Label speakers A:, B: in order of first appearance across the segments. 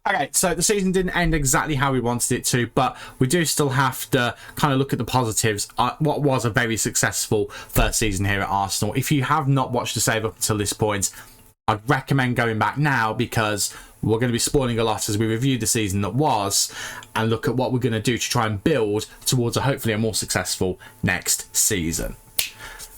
A: Okay, so the season didn't end exactly how we wanted it to, but we do still have to kind of look at the positives. What was a very successful first season here at Arsenal. If you have not watched the save up until this point, I'd recommend going back now, because we're going to be spoiling a lot as we review the season that was and look at what we're going to do to try and build towards hopefully a more successful next season.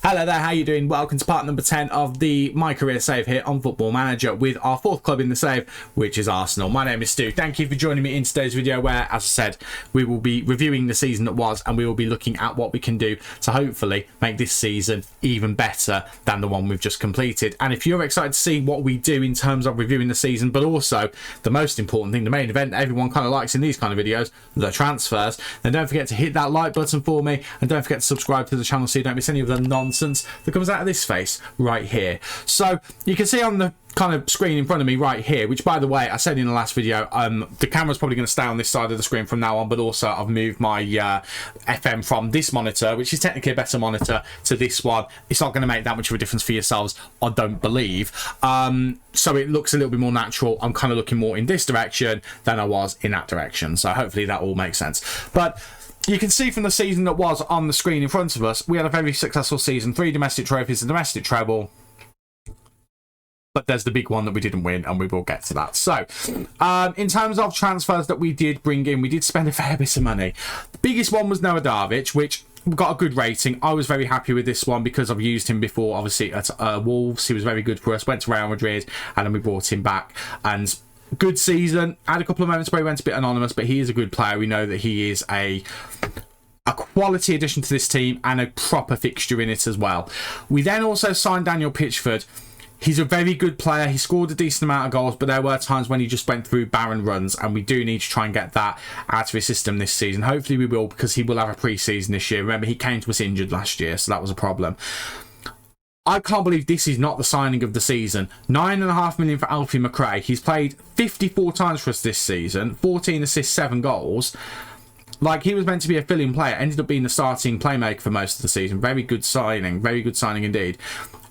A: Hello there, how you doing? Welcome to part number 10 of the MyCareer save here on Football Manager with our fourth club in the save, which is Arsenal. My name is Stu. Thank you for joining me in today's video where, as I said, we will be reviewing the season that was and we will be looking at what we can do to hopefully make this season even better than the one we've just completed. And if you're excited to see what we do in terms of reviewing the season, but also the most important thing, the main event that everyone kind of likes in these kind of videos, the transfers, then don't forget to hit that like button for me and don't forget to subscribe to the channel so you don't miss any of the nonsense that comes out of this face right here. So you can see on the kind of screen in front of me right here, which by the way I said in the last video, the camera's probably going to stay on this side of the screen from now on, but also I've moved my FM from this monitor, which is technically a better monitor, to this one. It's not going to make that much of a difference for yourselves, I don't believe. So it looks a little bit more natural. I'm kind of looking more in this direction than I was in that direction, so hopefully that all makes sense. But you can see from the season that was on the screen in front of us, we had a very successful season. 3 domestic trophies, a domestic treble. But there's the big one that we didn't win, and we will get to that. So, in terms of transfers that we did bring in, we did spend a fair bit of money. The biggest one was Noah Darvic, which got a good rating. I was very happy with this one because I've used him before, obviously, at Wolves. He was very good for us. Went to Real Madrid, and then we brought him back. And good season. Had a couple of moments where he went a bit anonymous, but he is a good player. We know that he is a quality addition to this team and a proper fixture in it as well. We then also signed Daniel Pitchford. He's a very good player. He scored a decent amount of goals, but there were times when he just went through barren runs, and we do need to try and get that out of his system this season. Hopefully we will, because he will have a pre-season this year. Remember, he came to us injured last year, so that was a problem. I can't believe this is not the signing of the season. $9.5 million for Alfie McRae. He's played 54 times for us this season, 14 assists, 7 goals. Like, he was meant to be a fill-in player, ended up being the starting playmaker for most of the season. Very good signing indeed.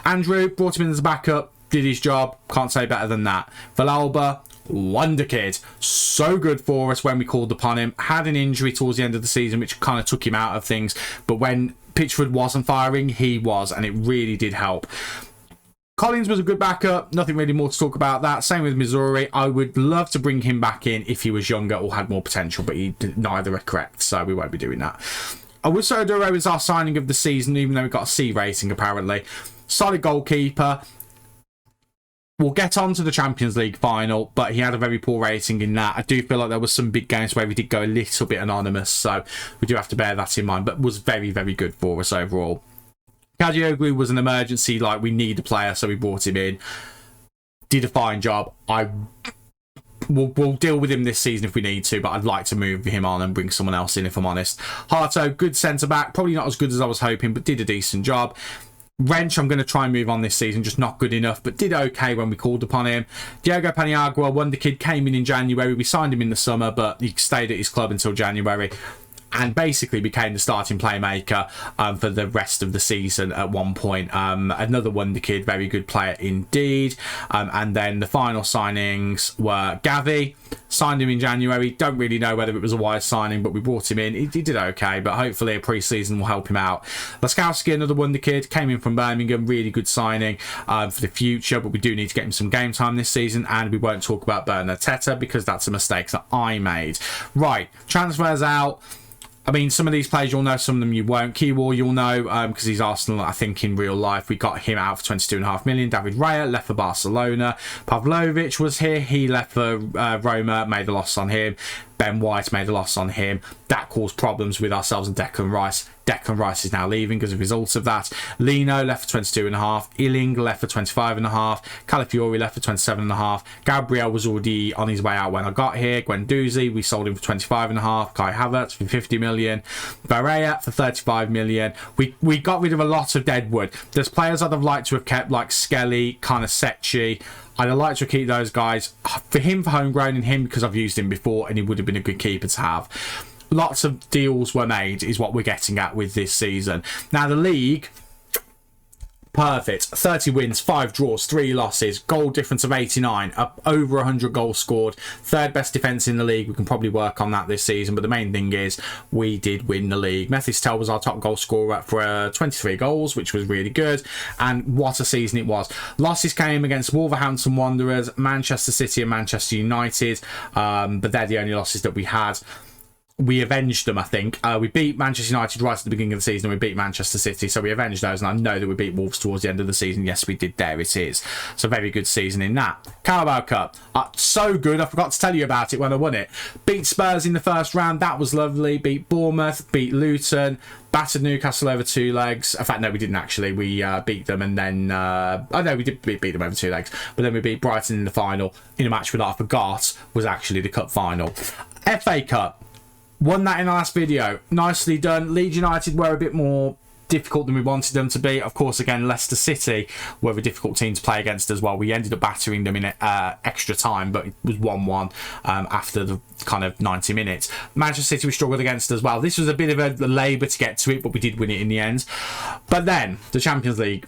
A: Andrew, brought him in as a backup, did his job, can't say better than that. Villalba, wonder kid, so good for us when we called upon him. Had an injury towards the end of the season, which kind of took him out of things, but when Pitchford wasn't firing, he was, and it really did help. Collins was a good backup, nothing really more to talk about that. Same with Missouri. I would love to bring him back in if he was younger or had more potential, but neither are correct, so we won't be doing that. Owusu Oduro is our signing of the season, even though we got a C rating apparently. Solid goalkeeper. We'll get on to the Champions League final, but he had a very poor rating in that. I do feel like there was some big games where we did go a little bit anonymous, so we do have to bear that in mind, but was very, very good for us overall. Kadioglu was an emergency, like we need a player, so we brought him in. Did a fine job. We'll deal with him this season if we need to, but I'd like to move him on and bring someone else in, if I'm honest. Harto, good centre-back. Probably not as good as I was hoping, but did a decent job. Wrench, I'm going to try and move on this season, just not good enough, but did okay when we called upon him. Diego Paniagua, wonder kid, came in January. We signed him in the summer, but he stayed at his club until January and basically became the starting playmaker for the rest of the season at one point. Another wonder kid, very good player indeed. And then the final signings were Gavi, signed him in January. Don't really know whether it was a wise signing, but we brought him in. He did okay, but hopefully a pre-season will help him out. Laskowski, another wonder kid, came in from Birmingham. Really good signing for the future, but we do need to get him some game time this season, and we won't talk about Bernard Teta because that's a mistake that I made. Right, transfers out. I mean, some of these players you'll know, some of them you won't. Kiwior you'll know because he's Arsenal, I think, in real life. We got him out for $22.5 million. David Raya left for Barcelona. Pavlovic was here. He left for Roma, made a loss on him. Ben White made a loss on him. That caused problems with ourselves and Declan Rice. Declan Rice is now leaving as a result of that. Lino left for 22.5. Illing left for 25.5. Calafiori left for 27.5. Gabriel was already on his way out when I got here. Guendouzi, we sold him for 25.5. Kai Havertz for 50 million. Barea for 35 million. We got rid of a lot of deadwood. There's players I'd have liked to have kept, like Skelly, kind of Secchi. I'd like to keep those guys. For him, for homegrown, and him because I've used him before, and he would have been a good keeper to have. Lots of deals were made, is what we're getting at with this season. Now, the league Perfect. 30 wins, 5 draws, 3 losses, goal difference of 89, up over 100 goals scored, third best defence in the league. We can probably work on that this season, but the main thing is we did win the league. Methistel was our top goal scorer for 23 goals, which was really good, and what a season it was. Losses came against Wolverhampton Wanderers, Manchester City and Manchester United, but they're the only losses that we had. We avenged them, I think. We beat Manchester United right at the beginning of the season. We beat Manchester City, so we avenged those. And I know that we beat Wolves towards the end of the season. Yes, we did. There it is. So very good season in that. Carabao Cup. So good. I forgot to tell you about it when I won it. Beat Spurs in the first round. That was lovely. Beat Bournemouth. Beat Luton. Battered Newcastle over 2 legs. In fact, no, we didn't actually. We beat them and then... oh, no, we did beat them over 2 legs. But then we beat Brighton in the final in a match that I forgot was actually the cup final. FA Cup. Won that in the last video. Nicely done. Leeds United were a bit more difficult than we wanted them to be. Of course, again, Leicester City were a difficult team to play against as well. We ended up battering them in extra time, but it was 1-1 after the kind of 90 minutes. Manchester City we struggled against as well. This was a bit of a labour to get to it, but we did win it in the end. But then, the Champions League.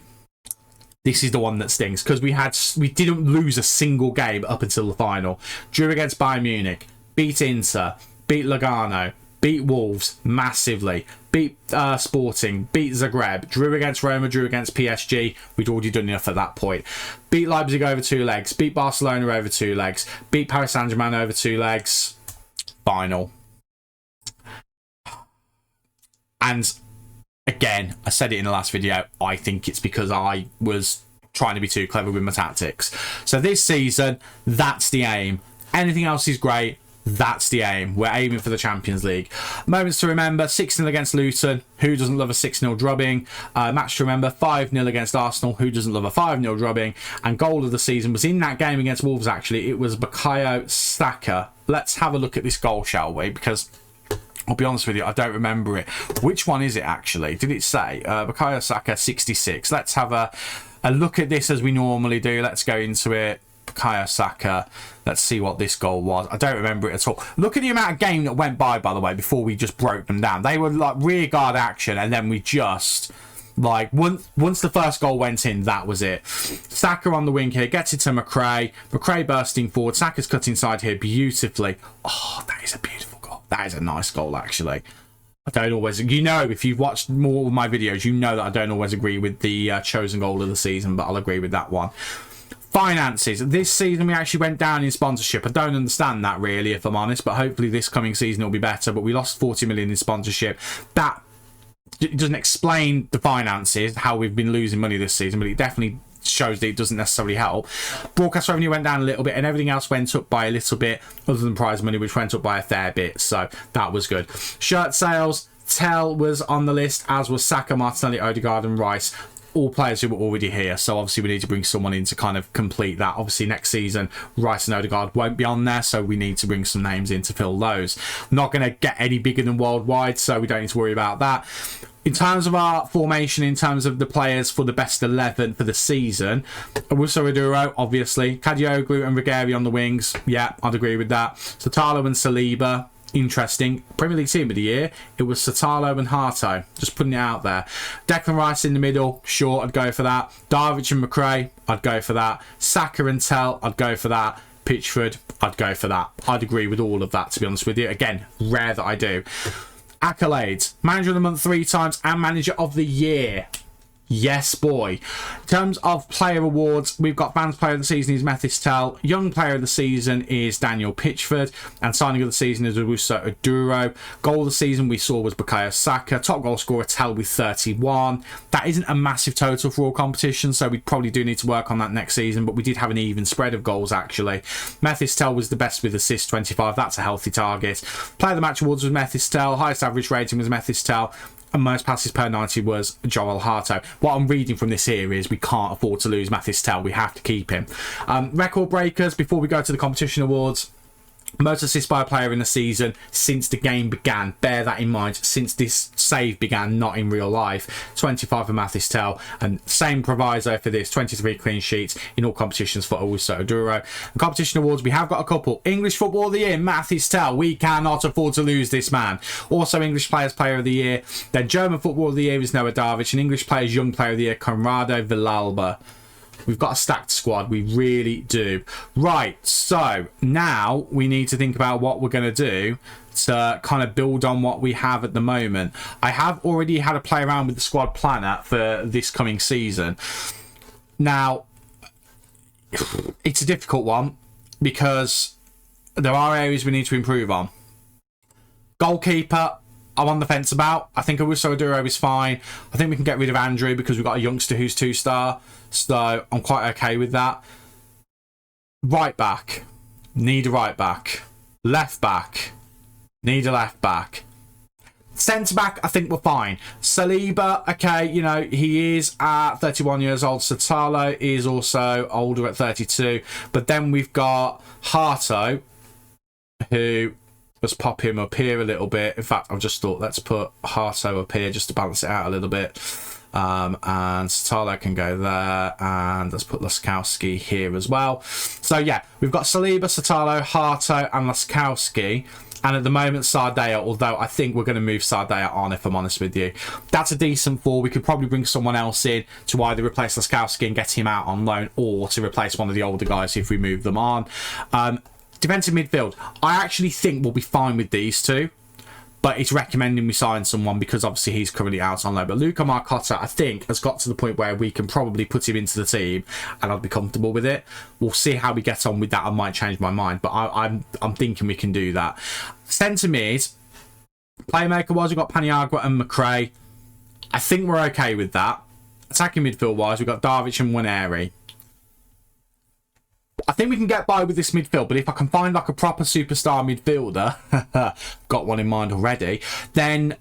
A: This is the one that stings, because we didn't lose a single game up until the final. Drew against Bayern Munich. Beat Inter. Beat Lugano, beat Wolves massively, beat Sporting, beat Zagreb, drew against Roma, drew against PSG. We'd already done enough at that point. Beat Leipzig over 2 legs, beat Barcelona over 2 legs, beat Paris Saint-Germain over 2 legs. Final. And again, I said it in the last video, I think it's because I was trying to be too clever with my tactics. So this season, that's the aim. Anything else is great. That's the aim. We're aiming for the Champions League. Moments to remember, 6-0 against Luton. Who doesn't love a 6-0 drubbing? Match to remember, 5-0 against Arsenal. Who doesn't love a 5-0 drubbing? And goal of the season was in that game against Wolves, actually. It was Bukayo Saka. Let's have a look at this goal, shall we? Because I'll be honest with you, I don't remember it. Which one is it, actually? Did it say? Bukayo Saka, 66. Let's have a look at this as we normally do. Let's go into it. Bukayo Saka. Let's see what this goal was. I don't remember it at all. Look at the amount of game that went by the way, before we just broke them down. They were like rearguard action, and then we just, like, once the first goal went in, that was it. Saka on the wing here, gets it to McRae. McRae bursting forward. Saka's cut inside here beautifully. Oh, that is a beautiful goal. That is a nice goal, actually. I don't always, you know, if you've watched more of my videos, you know that I don't always agree with the chosen goal of the season, but I'll agree with that one. Finances. This season we actually went down in sponsorship. I don't understand that really, if I'm honest, but hopefully this coming season it'll be better. But we lost 40 million in sponsorship. That doesn't explain the finances, how we've been losing money this season, but it definitely shows that it doesn't necessarily help. Broadcast revenue went down a little bit, and everything else went up by a little bit, other than prize money, which went up by a fair bit, so that was good. Shirt sales, Tell was on the list, as was Saka, Martinelli, Odegaard and Rice. All players who were already here, so obviously we need to bring someone in to kind of complete that. Obviously next season Rice and Odegaard won't be on there, so we need to bring some names in to fill those. Not going to get any bigger than worldwide, so we don't need to worry about that. In terms of our formation, in terms of the players for the best 11 for the season, Owusu Aduro, obviously, Kadioglu and Rigeri on the wings, yeah, I'd agree with that. Satalo and Saliba, interesting. Premier League team of the year, it was Satalo and Harto, just putting it out there. Declan Rice in the middle, sure, I'd go for that. Darwich and McRae, I'd go for that. Saka and Tell, I'd go for that. Pitchford, I'd go for that. I'd agree with all of that, to be honest with you. Again, rare that I do. Accolades: Manager of the Month 3 times and Manager of the Year. Yes, boy. In terms of player awards, we've got Fans Player of the Season is Methistel, Young Player of the Season is Daniel Pitchford, and Signing of the Season is Owusu Aduro. Goal of the Season we saw was Bukayo Saka. Top goal scorer Tell with 31. That isn't a massive total for all competitions, so we probably do need to work on that next season, but we did have an even spread of goals, actually. Methistel was the best with assists, 25. That's a healthy target. Player of the Match awards was Methistel. Highest average rating was Methistel. And most passes per 90 was Joel Harto. What I'm reading from this here is we can't afford to lose Methistel. We have to keep him. Record breakers, before we go to the competition awards, Most assists by a player in the season since the game began. Bear that in mind. Since this save began, not in real life. 25 for Mathis Tell. And same proviso for this. 23 clean sheets in all competitions for Owusu Oduro. The competition awards, we have got a couple. English Football of the Year, Mathis Tell. We cannot afford to lose this man. Also English Players Player of the Year. Then German Football of the Year is Noah Darvic. And English Players Young Player of the Year, Conrado Villalba. We've got a stacked squad. We really do. Right, so now we need to think about what we're going to do to kind of build on what we have at the moment. I have already had a play around with the squad planner for this coming season. Now, it's a difficult one because there are areas we need to improve on. Goalkeeper, I'm on the fence about. I think Owusu Oduro is fine. I think we can get rid of Andrew because we've got a youngster who's 2-star. So I'm quite okay with that. Right back. Need a right back. Left back. Need a left back. Centre back, I think we're fine. Saliba, okay, you know, he is at 31 years old. Satalo is also older at 32. But then we've got Harto, who... Let's pop him up here a little bit. In fact, I've just thought, let's put Harto up here just to balance it out a little bit. And Satalo can go there. And let's put Laskowski here as well. So, yeah, we've got Saliba, Satalo, Harto, and Laskowski. And at the moment, Sardea, although I think we're going to move Sardea on, if I'm honest with you. That's a decent 4. We could probably bring someone else in to either replace Laskowski and get him out on loan, or to replace one of the older guys if we move them on. Defensive midfield, I actually think we'll be fine with these two, but it's recommending we sign someone because obviously he's currently out on loan. But Luca Marcotta, I think, has got to the point where we can probably put him into the team and I'll be comfortable with it. We'll see how we get on with that. I might change my mind, but I'm thinking we can do that. Centre mid, playmaker-wise, we've got Paniagua and McRae. I think we're okay with that. Attacking midfield-wise, we've got Darvic and Waneri. I think we can get by with this midfield, but if I can find like a proper superstar midfielder, got one in mind already, then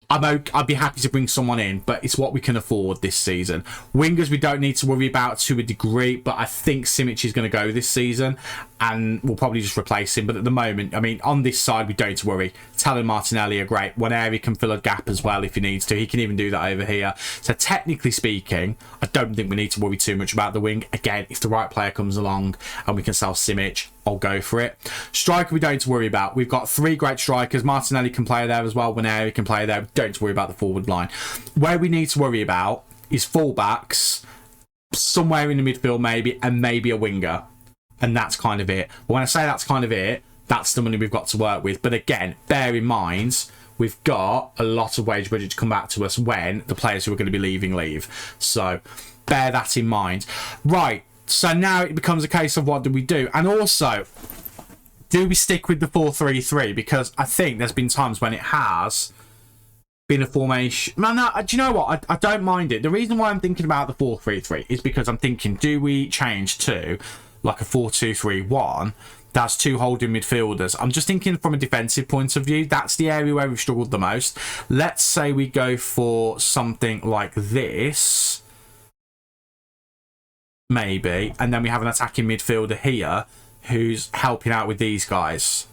A: I'd be happy to bring someone in, but it's what we can afford this season. Wingers we don't need to worry about to a degree, but I think Simic is going to go this season, and we'll probably just replace him. But at the moment, I mean, on this side, we don't need to worry. Tell and Martinelli are great. Waneri can fill a gap as well if he needs to. He can even do that over here. So technically speaking, I don't think we need to worry too much about the wing. Again, if the right player comes along and we can sell Simic, I'll go for it. Striker, we don't need to worry about. We've got 3 great strikers. Martinelli can play there as well. Waneri can play there. We don't need to worry about the forward line. Where we need to worry about is fullbacks, somewhere in the midfield maybe, and maybe a winger. And that's kind of it. But when I say that's kind of it, that's the money we've got to work with. But again, bear in mind, we've got a lot of wage budget to come back to us when the players who are going to be leaving leave. So bear that in mind. Right. So now it becomes a case of what do we do? And also, do we stick with the 4-3-3? Because I think there's been times when it has been a formation. No, do you know what? I don't mind it. The reason why I'm thinking about the 4-3-3 is because I'm thinking, do we change to like a 4-2-3-1? That's 2 holding midfielders. I'm just thinking from a defensive point of view. That's the area where we've struggled the most. Let's say we go for something like this. Maybe. And then we have an attacking midfielder here who's helping out with these guys.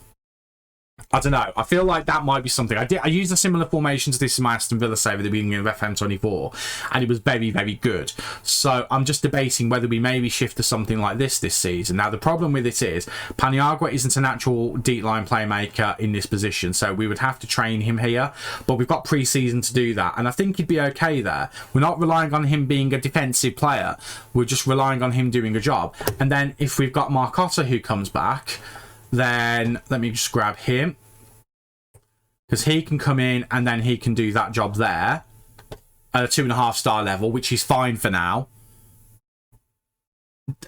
A: I don't know. I feel like that might be something. I used a similar formation to this in my Aston Villa save at the beginning of FM24, and it was very, very good. So I'm just debating whether we maybe shift to something like this season. Now, the problem with it is Paniagua isn't a natural deep line playmaker in this position, so we would have to train him here, but we've got pre-season to do that, and I think he'd be okay there. We're not relying on him being a defensive player. We're just relying on him doing a job. And then if we've got Marcotta who comes back, then let me just grab him, because he can come in and then he can do that job there at a 2.5-star level, which is fine for now.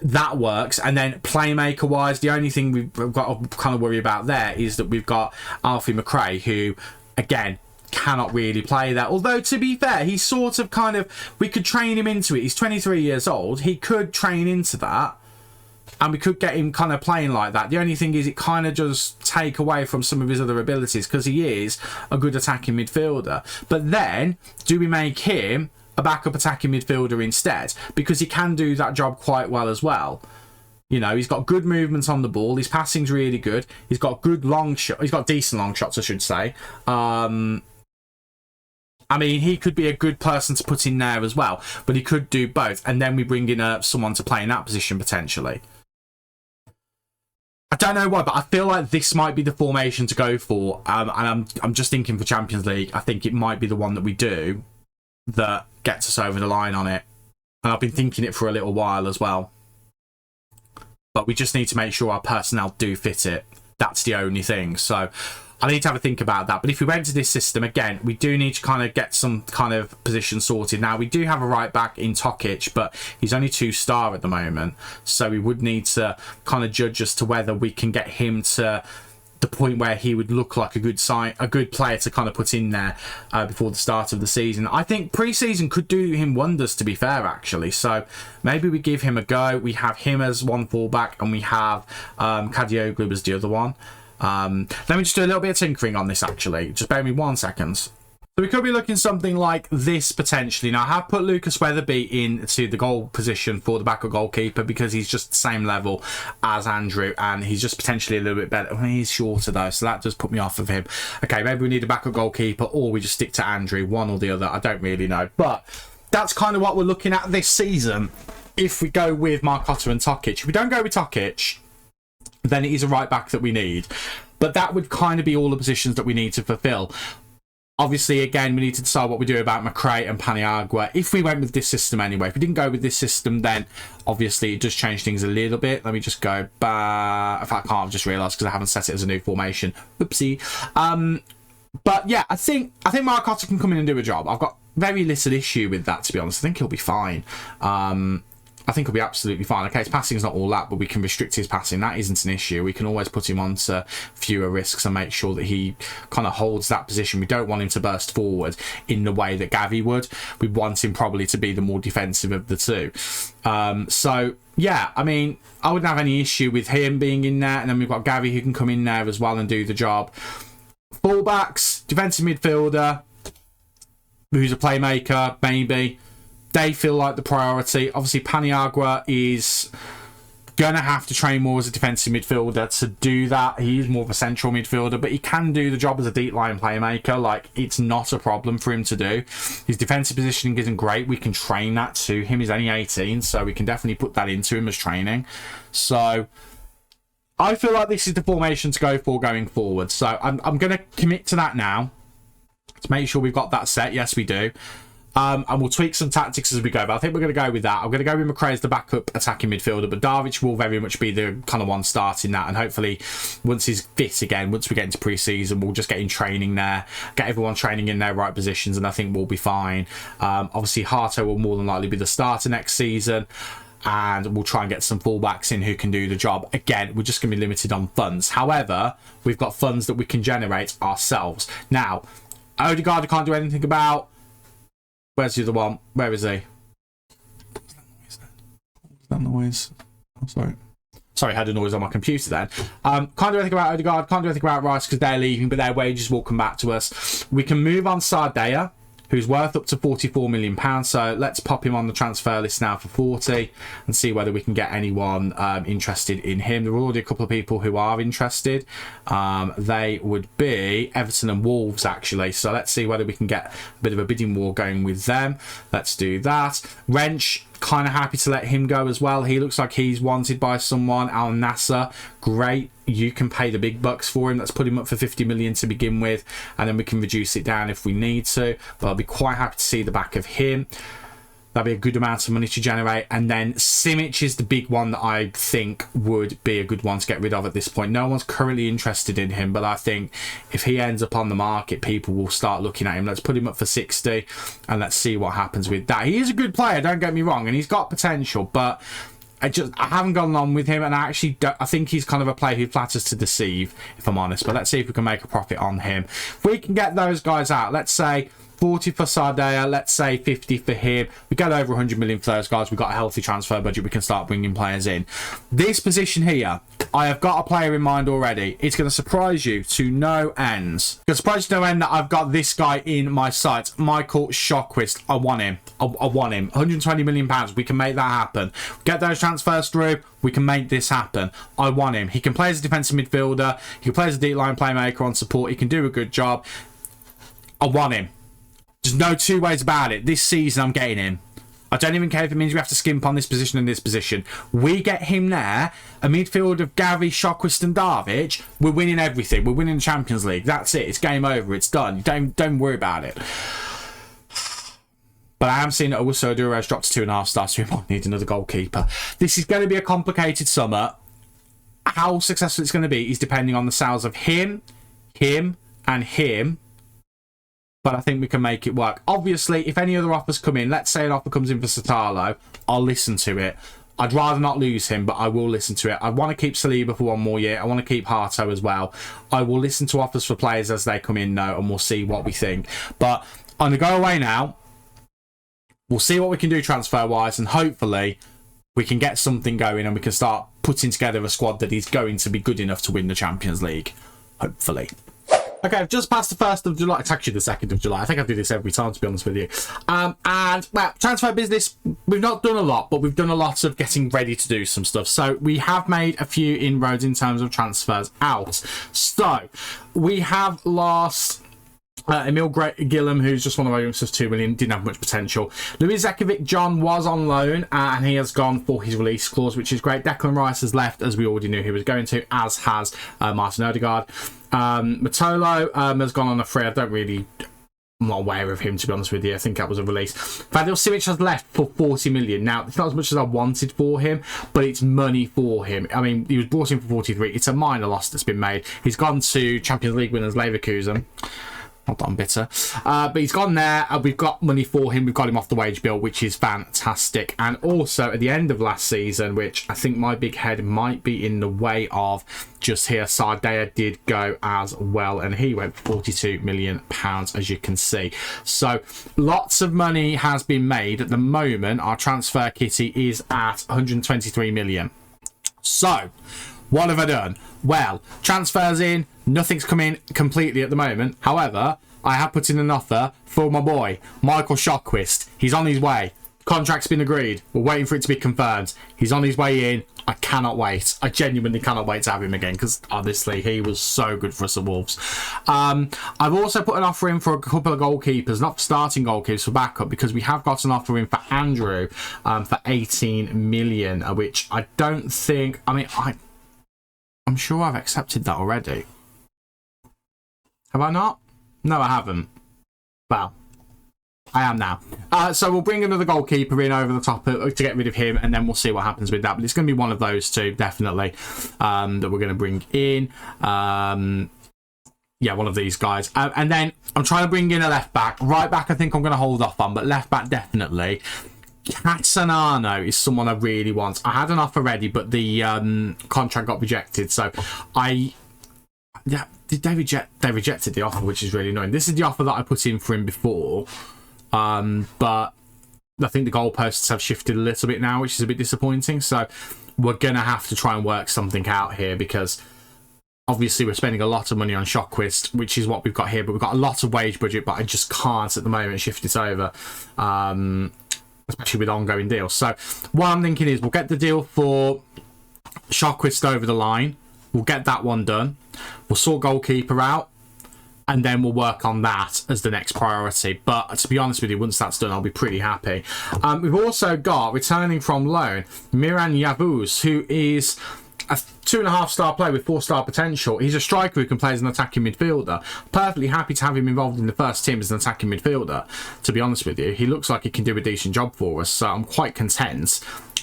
A: That works. And then playmaker wise, the only thing we've got to kind of worry about there is that we've got Alfie McRae, who again cannot really play that. Although, to be fair, he's sort of kind of, we could train him into it. He's 23 years old. He could train into that, and we could get him kind of playing like that. The only thing is it kind of does take away from some of his other abilities, because he is a good attacking midfielder. But then, do we make him a backup attacking midfielder instead? Because he can do that job quite well as well. You know, he's got good movement on the ball. His passing's really good. He's got good long shot. He's got decent long shots, I should say. I mean, he could be a good person to put in there as well, but he could do both. And then we bring in someone to play in that position potentially. I don't know why, but I feel like this might be the formation to go for. And I'm just thinking for Champions League, I think it might be the one that we do that gets us over the line on it. And I've been thinking it for a little while as well. But we just need to make sure our personnel do fit it. That's the only thing. So I need to have a think about that. But if we went to this system, again, we do need to kind of get some kind of position sorted. Now, we do have a right back in Tokic, but he's only 2-star at the moment. So we would need to kind of judge as to whether we can get him to the point where he would look like a good player to kind of put in there before the start of the season. I think pre-season could do him wonders, to be fair, actually. So maybe we give him a go. We have him as one fullback, and we have Kadioglu as the other one. Let me just do a little bit of tinkering on this, actually. Just bear with me 1 second. So we could be looking something like this potentially. Now, I have put Lucas Weatherby into the goal position for the backup goalkeeper because he's just the same level as Andrew, and he's just potentially a little bit better. I mean, he's shorter though, so that does put me off of him. Okay, maybe we need a backup goalkeeper, or we just stick to Andrew, one or the other. I don't really know, but that's kind of what we're looking at this season. If we go with Marcotta and Tokic, if we don't go with Tokic, then it is a right back that we need. But that would kind of be all the positions that we need to fulfill. Obviously, again, we need to decide what we do about McRae and Paniagua. If we went with this system anyway, if we didn't go with this system, then obviously it does change things a little bit. Let me just go back. In fact, I can't. I've just realised because I haven't set it as a new formation. Oopsie. But yeah, I think Marcotta can come in and do a job. I've got very little issue with that, to be honest. I think he'll be fine. I think he'll be absolutely fine. Okay, his passing is not all that, but we can restrict his passing. That isn't an issue. We can always put him onto fewer risks and make sure that he kind of holds that position. We don't want him to burst forward in the way that Gavi would. We want him probably to be the more defensive of the two. So, yeah, I mean, I wouldn't have any issue with him being in there. And then we've got Gavi who can come in there as well and do the job. Fullbacks, defensive midfielder, who's a playmaker, maybe. They feel like the priority. Obviously, Paniagua is going to have to train more as a defensive midfielder to do that. He is more of a central midfielder, but he can do the job as a deep line playmaker. Like, it's not a problem for him to do. His defensive positioning isn't great. We can train that to him. He's only 18, so we can definitely put that into him as training. So I feel like this is the formation to go for going forward. So I'm going to commit to that now to make sure we've got that set. Yes, we do. And we'll tweak some tactics as we go, but I think we're going to go with that. I'm going to go with McRae as the backup attacking midfielder, but Darvic will very much be the kind of one starting that, and hopefully once he's fit again, once we get into pre-season, we'll just get in training there, get everyone training in their right positions, and I think we'll be fine. Obviously, Harto will more than likely be the starter next season, and we'll try and get some fullbacks in who can do the job. Again, we're just going to be limited on funds. However, we've got funds that we can generate ourselves. Now, Odegaard I can't do anything about. Where's the other one? Where is he? What's that noise? Oh, sorry. Sorry, I had a noise on my computer then. Can't do anything about Odegaard. Can't do anything about Rice because they're leaving, but their wages will come back to us. We can move on Sardea, who's worth up to £44 million. So let's pop him on the transfer list now for 40 and see whether we can get anyone interested in him. There are already a couple of people who are interested. They would be Everton and Wolves, actually. So let's see whether we can get a bit of a bidding war going with them. Let's do that. Wrench, kind of happy to let him go as well. He looks like he's wanted by someone. Al Nasser, great. You can pay the big bucks for him. Let's put him up for 50 million to begin with, and then we can reduce it down if we need to. But I'll be quite happy to see the back of him. That'd be a good amount of money to generate. And then Simic is the big one that I think would be a good one to get rid of at this point. No one's currently interested in him, but I think if he ends up on the market, people will start looking at him. Let's put him up for 60 and let's see what happens with that. He is a good player, don't get me wrong, and he's got potential, but I haven't gone on with him, and I think he's kind of a player who flatters to deceive, if I'm honest. But let's see if we can make a profit on him. If we can get those guys out, let's say 40 for Sardea, let's say 50 for him. We get over 100 million for those guys. We've got a healthy transfer budget. We can start bringing players in. This position here, I have got a player in mind already. It's going to surprise you to no ends. It's going to surprise you to no end that I've got this guy in my sights. Michael Shockquist. I want him. I want him. 120 million pounds. We can make that happen. Get those transfers through. We can make this happen. I want him. He can play as a defensive midfielder. He can play as a deep line playmaker on support. He can do a good job. I want him. There's no two ways about it. This season, I'm getting him. I don't even care if it means we have to skimp on this position and this position. We get him there, a midfield of Gary, Shockquist and Darvic, we're winning everything. We're winning the Champions League. That's it. It's game over. It's done. Don't worry about it. But I am seeing that Owusu Aduro's dropped to 2.5 stars, so we might need another goalkeeper. This is going to be a complicated summer. How successful it's going to be is depending on the sales of him, and him. But I think we can make it work. Obviously, if any other offers come in, let's say an offer comes in for Satalo, I'll listen to it. I'd rather not lose him, but I will listen to it. I want to keep Saliba for 1 more year. I want to keep Harto as well. I will listen to offers for players as they come in now, and we'll see what we think. But I'm going to go away now. We'll see what we can do transfer-wise, and hopefully we can get something going and we can start putting together a squad that is going to be good enough to win the Champions League. Hopefully. Okay, I've just passed the 1st of July. It's actually the 2nd of July. I think I do this every time, to be honest with you. And, well, transfer business, we've not done a lot, but we've done a lot of getting ready to do some stuff. So we have made a few inroads in terms of transfers out. So we have lost Emil Gillum, who's just one of our youngsters, 2 million, didn't have much potential. Louis Zekovic John was on loan, and he has gone for his release clause, which is great. Declan Rice has left, as we already knew he was going to, as has Martin Odegaard. Matolo has gone on a free. I'm not aware of him, to be honest with you. I think that was a release. Fadil Simic has left for 40 million. Now, it's not as much as I wanted for him, but it's money for him. I mean, he was brought in for 43. It's a minor loss that's been made. He's gone to Champions League winners Leverkusen. Not that I'm bitter. But he's gone there. We've got money for him. We've got him off the wage bill, which is fantastic. And also, at the end of last season, which I think my big head might be in the way of just here, Sardea did go as well. And he went for £42 million, as you can see. So, lots of money has been made. At the moment, our transfer kitty is at 123 million. So, what have I done? Well, transfers in, nothing's come in completely at the moment. However, I have put in an offer for my boy, Michael Shockquist. He's on his way. Contract's been agreed. We're waiting for it to be confirmed. He's on his way in. I cannot wait. I genuinely cannot wait to have him again, because honestly, he was so good for us at Wolves. I've also put an offer in for a couple of goalkeepers, not for starting goalkeepers, for backup, because we have got an offer in for Andrew for 18 million, which I don't think... I mean, I'm sure I've accepted that already. Have I not? No, I haven't. Well, I am now. So we'll bring another goalkeeper in over the top to get rid of him, and then we'll see what happens with that. But it's going to be one of those two, definitely, that we're going to bring in. Yeah, one of these guys. And then I'm trying to bring in a left back. Right back, I think I'm going to hold off on, but left back, definitely. Catanano is someone I really want. I had an offer ready, but the contract got rejected. So they rejected the offer, which is really annoying. This is the offer that I put in for him before, but I think the goalposts have shifted a little bit now, which is a bit disappointing. So we're gonna have to try and work something out here, because obviously we're spending a lot of money on Shockquist, which is what we've got here, but we've got a lot of wage budget, but I just can't at the moment shift it over. Especially with ongoing deals. So what I'm thinking is we'll get the deal for Shockquist over the line. We'll get that one done. We'll sort goalkeeper out, and then we'll work on that as the next priority. But to be honest with you, once that's done, I'll be pretty happy. We've also got, returning from loan, Miran Yavuz, who is a 2.5-star player with 4-star potential. He's a striker who can play as an attacking midfielder. Perfectly happy to have him involved in the first team as an attacking midfielder, to be honest with you. He looks like he can do a decent job for us, so I'm quite content.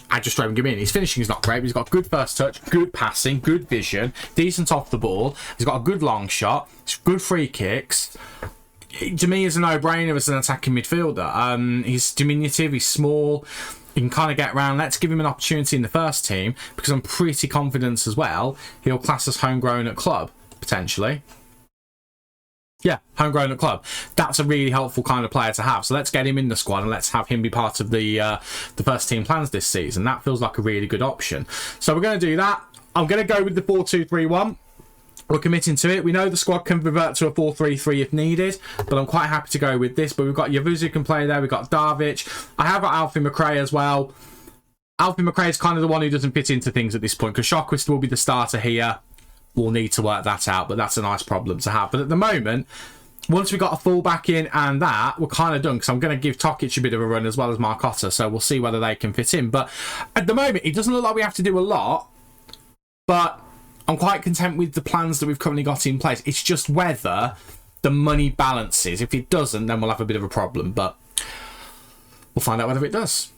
A: I just don't give in. His finishing is not great, but he's got good first touch, good passing, good vision, decent off the ball. He's got a good long shot, good free kicks. To me, he's a no-brainer as an attacking midfielder. He's diminutive, he's small. He can kind of get around. Let's give him an opportunity in the first team, because I'm pretty confident as well he'll class as homegrown at club, potentially. Yeah, homegrown at club. That's a really helpful kind of player to have. So let's get him in the squad and let's have him be part of the first team plans this season. That feels like a really good option. So we're going to do that. I'm going to go with the 4-2-3-1. We're committing to it. We know the squad can revert to a 4-3-3 if needed, but I'm quite happy to go with this. But we've got Yavuz can play there. We've got Darvic. I have got Alfie McRae as well. Alfie McRae is kind of the one who doesn't fit into things at this point because Shockwist will be the starter here. We'll need to work that out, but that's a nice problem to have. But at the moment, once we got a fullback in and that, we're kind of done because I'm going to give Tokic a bit of a run as well as Marcotta, so we'll see whether they can fit in. But at the moment, it doesn't look like we have to do a lot, but I'm quite content with the plans that we've currently got in place. It's just whether the money balances. If it doesn't, then we'll have a bit of a problem, but we'll find out whether it does.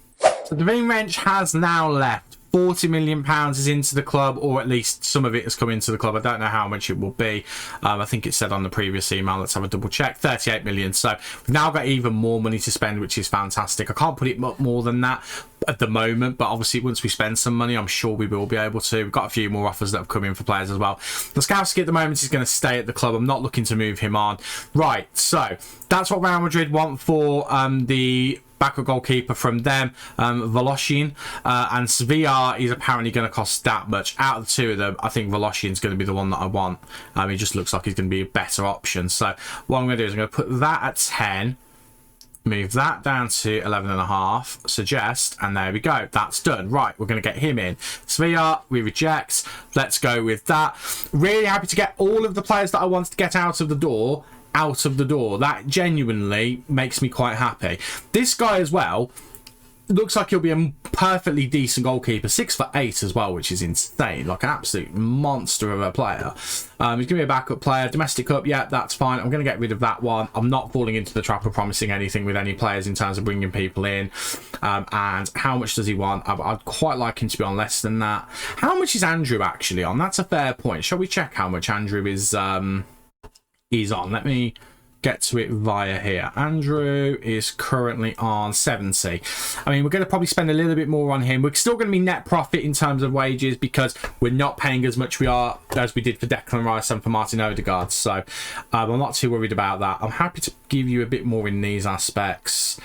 A: So the Veen Wrench has now left. £40 million is into the club, or at least some of it has come into the club. I don't know how much it will be. I think it said on the previous email. Let's have a double check. 38 million. So we've now got even more money to spend, which is fantastic. I can't put it much more than that at the moment, but obviously once we spend some money, I'm sure we will be able to. We've got a few more offers that have come in for players as well. Laskowski at the moment is going to stay at the club. I'm not looking to move him on. Right, so that's what Real Madrid want for the backup goalkeeper from them, Voloshin, and Sevilla is apparently going to cost that much. Out of the two of them, I think Voloshin's going to be the one that I want. He just looks like he's going to be a better option. So what I'm going to do is I'm going to put that at 10, move that down to 11.5, suggest, and there we go. That's done. Right, we're going to get him in. Sevilla, we reject. Let's go with that. Really happy to get all of the players that I wanted to get out of the door. That genuinely makes me quite happy. This guy as well looks like he'll be a perfectly decent goalkeeper, 6'8" as well, which is insane, like an absolute monster of a player. He's gonna be a backup player. Domestic Cup, yeah, that's fine. I'm gonna get rid of that one. I'm not falling into the trap of promising anything with any players in terms of bringing people in. And how much does he want? I'd quite like him to be on less than that. How much is Andrew actually on? That's a fair point. Shall we check how much Andrew is he's on? Let me get to it via here. Andrew is currently on 70. I mean, we're going to probably spend a little bit more on him. We're still going to be net profit in terms of wages because we're not paying as much as we did for Declan Rice and for Martin Odegaard. So I'm not too worried about that. I'm happy to give you a bit more in these aspects.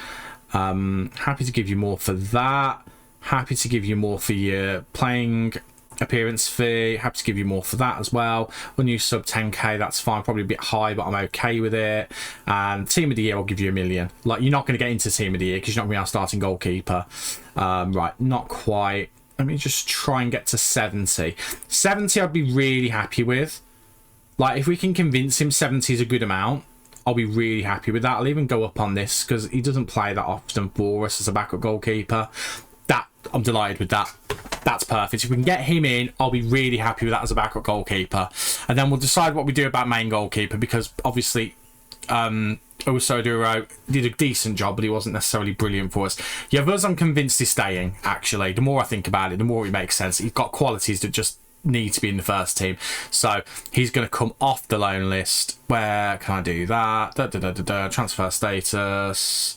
A: Happy to give you more for that. Happy to give you more for your playing appearance fee. Happy to give you more for that as well. Unused sub 10k, that's fine. Probably a bit high, but I'm okay with it. And team of the year, I'll give you $1 million. Like, you're not going to get into team of the year because you're not going to be our starting goalkeeper. Right, not quite. Let me just try and get to 70. 70 I'd be really happy with. Like, if we can convince him 70 is a good amount, I'll be really happy with that. I'll even go up on this because he doesn't play that often for us as a backup goalkeeper. That, I'm delighted with that. That's perfect. If we can get him in, I'll be really happy with that as a backup goalkeeper. And then we'll decide what we do about main goalkeeper because obviously Osoduro did a decent job, but he wasn't necessarily brilliant for us. Yavuz, I'm convinced he's staying, actually. The more I think about it, the more it makes sense. He's got qualities that just need to be in the first team. So he's going to come off the loan list. Where can I do that? Transfer status.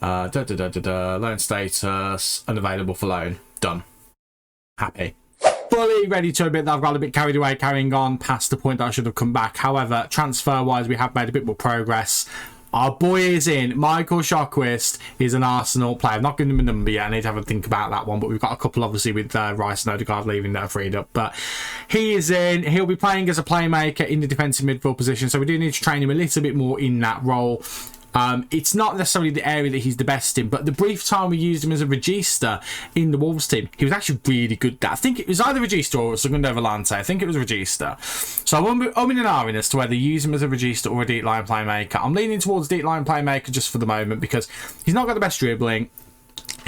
A: Loan status. Unavailable for loan. Done. Happy. Fully ready to admit that I've got a bit carried away carrying on past the point that I should have come back. However, transfer wise, we have made a bit more progress. Our boy is in. Michael Shockwist is an Arsenal player. I'm not giving him a number yet. I need to have a think about that one. But we've got a couple, obviously, with Rice and Odegaard leaving that are freed up. But he is in. He'll be playing as a playmaker in the defensive midfield position. So we do need to train him a little bit more in that role. It's not necessarily the area that he's the best in, but the brief time we used him as a regista in the Wolves team, he was actually really good at that. I think it was either regista or Segundo Volante. I think it was regista. So I'm in an R as to whether use him as a regista or a deep line playmaker. I'm leaning towards deep line playmaker just for the moment because he's not got the best dribbling.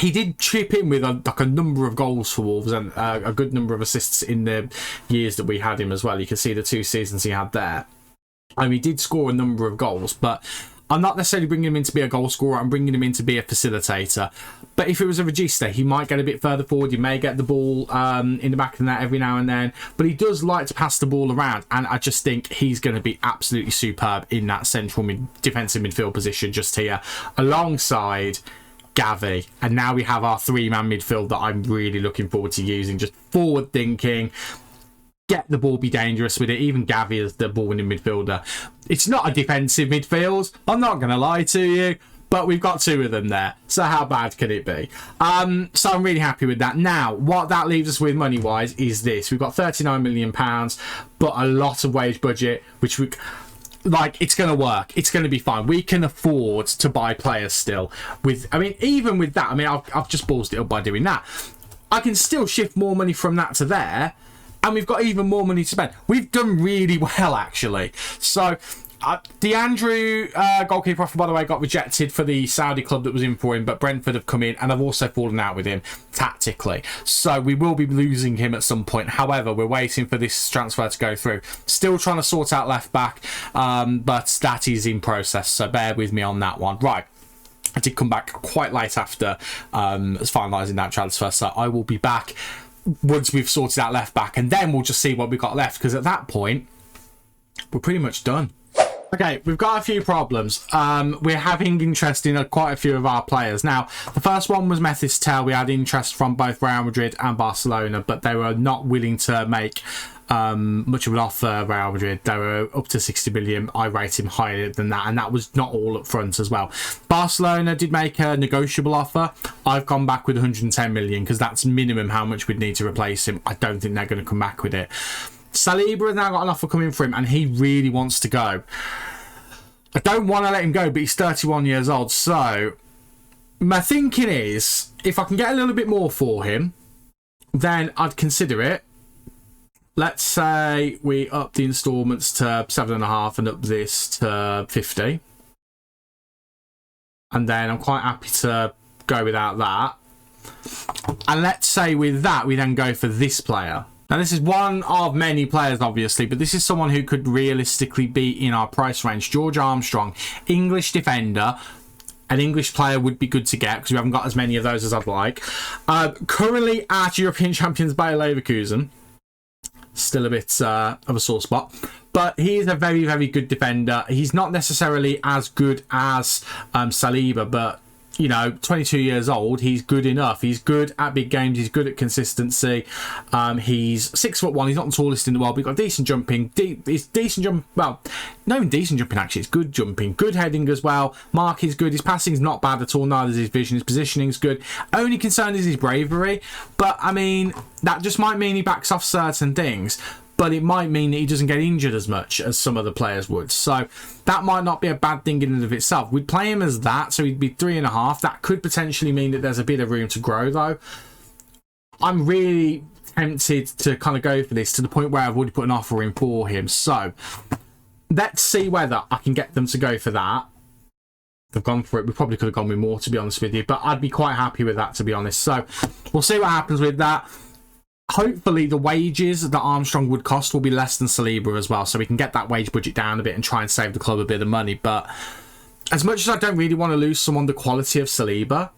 A: He did chip in with a number of goals for Wolves and a good number of assists in the years that we had him as well. You can see the 2 seasons he had there. He did score a number of goals, but I'm not necessarily bringing him in to be a goal scorer. I'm bringing him in to be a facilitator. But if it was a regista, he might get a bit further forward. He may get the ball in the back of the net every now and then. But he does like to pass the ball around. And I just think he's going to be absolutely superb in that central defensive midfield position just here, alongside Gavi. And now we have our 3-man midfield that I'm really looking forward to using. Just forward thinking. get the ball, be dangerous with it. Even Gavi as the ball-winning midfielder. It's not a defensive midfield, I'm not going to lie to you, but we've got two of them there. So how bad can it be? So I'm really happy with that. Now, what that leaves us with money-wise is this. We've got £39 million, but a lot of wage budget, which we... Like, it's going to work. It's going to be fine. We can afford to buy players still. I mean, even with that, I mean, I've just ballsed it up by doing that. I can still shift more money from that to there, and we've got even more money to spend. We've done really well, actually. So, the Andrew goalkeeper offer, by the way, got rejected for the Saudi club that was in for him, but Brentford have come in and I've also fallen out with him tactically. So we will be losing him at some point. However, we're waiting for this transfer to go through. Still trying to sort out left back, but that is in process. So bear with me on that one. Right. I did come back quite late after finalising that transfer. So I will be back once we've sorted out left back, and then we'll just see what we've got left, because at that point, we're pretty much done. Okay, we've got a few problems. We're having interest in quite a few of our players. Now, the first one was Methis Tel. We had interest from both Real Madrid and Barcelona, but they were not willing to make much of an offer. Real Madrid, they were up to 60 million. I rate him higher than that, and that was not all up front as well. Barcelona did make a negotiable offer. I've gone back with 110 million because that's minimum how much we'd need to replace him. I don't think they're going to come back with it. Saliba has now got an offer coming for him, and he really wants to go. I don't want to let him go, but he's 31 years old. So my thinking is, if I can get a little bit more for him, then I'd consider it. Let's say we up the instalments to 7.5 and up this to 50. And then I'm quite happy to go without that. And let's say with that, we then go for this player. Now, this is one of many players, obviously, but this is someone who could realistically be in our price range. George Armstrong, English defender. An English player would be good to get because we haven't got as many of those as I'd like. Currently at European champions Bayer Leverkusen. Still a bit of a sore spot. But he is a very, very good defender. He's not necessarily as good as Saliba, but... You know, 22 years old, he's good enough. He's good at big games. He's good at consistency. He's 6'1". He's not the tallest in the world, but he's got decent jumping. He's decent jump. Well, not even decent jumping, actually. It's good jumping. Good heading as well. Mark is good. His passing's not bad at all. Neither is his vision. His positioning's good. Only concern is his bravery. But, I mean, that just might mean he backs off certain things. But it might mean that he doesn't get injured as much as some other players would. So that might not be a bad thing in and of itself. We'd play him as that, so he'd be 3.5. That could potentially mean that there's a bit of room to grow, though. I'm really tempted to kind of go for this to the point where I've already put an offer in for him. So let's see whether I can get them to go for that. They've gone for it. We probably could have gone with more, to be honest with you. But I'd be quite happy with that, to be honest. So we'll see what happens with that. Hopefully the wages that Armstrong would cost will be less than Saliba as well, so we can get that wage budget down a bit and try and save the club a bit of money. But as much as I don't really want to lose someone the quality of Saliba,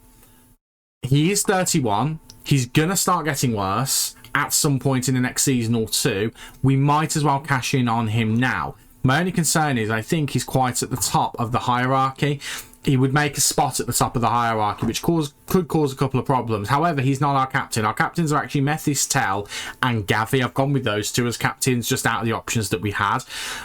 A: he is 31. He's going to start getting worse at some point in the next season or two. We might as well cash in on him now. My only concern is I think he's quite at the top of the hierarchy. He would make a spot at the top of the hierarchy, which could cause a couple of problems. However, he's not our captain. Our captains are actually Methis Tel and Gavi. I've gone with those two as captains just out of the options that we had.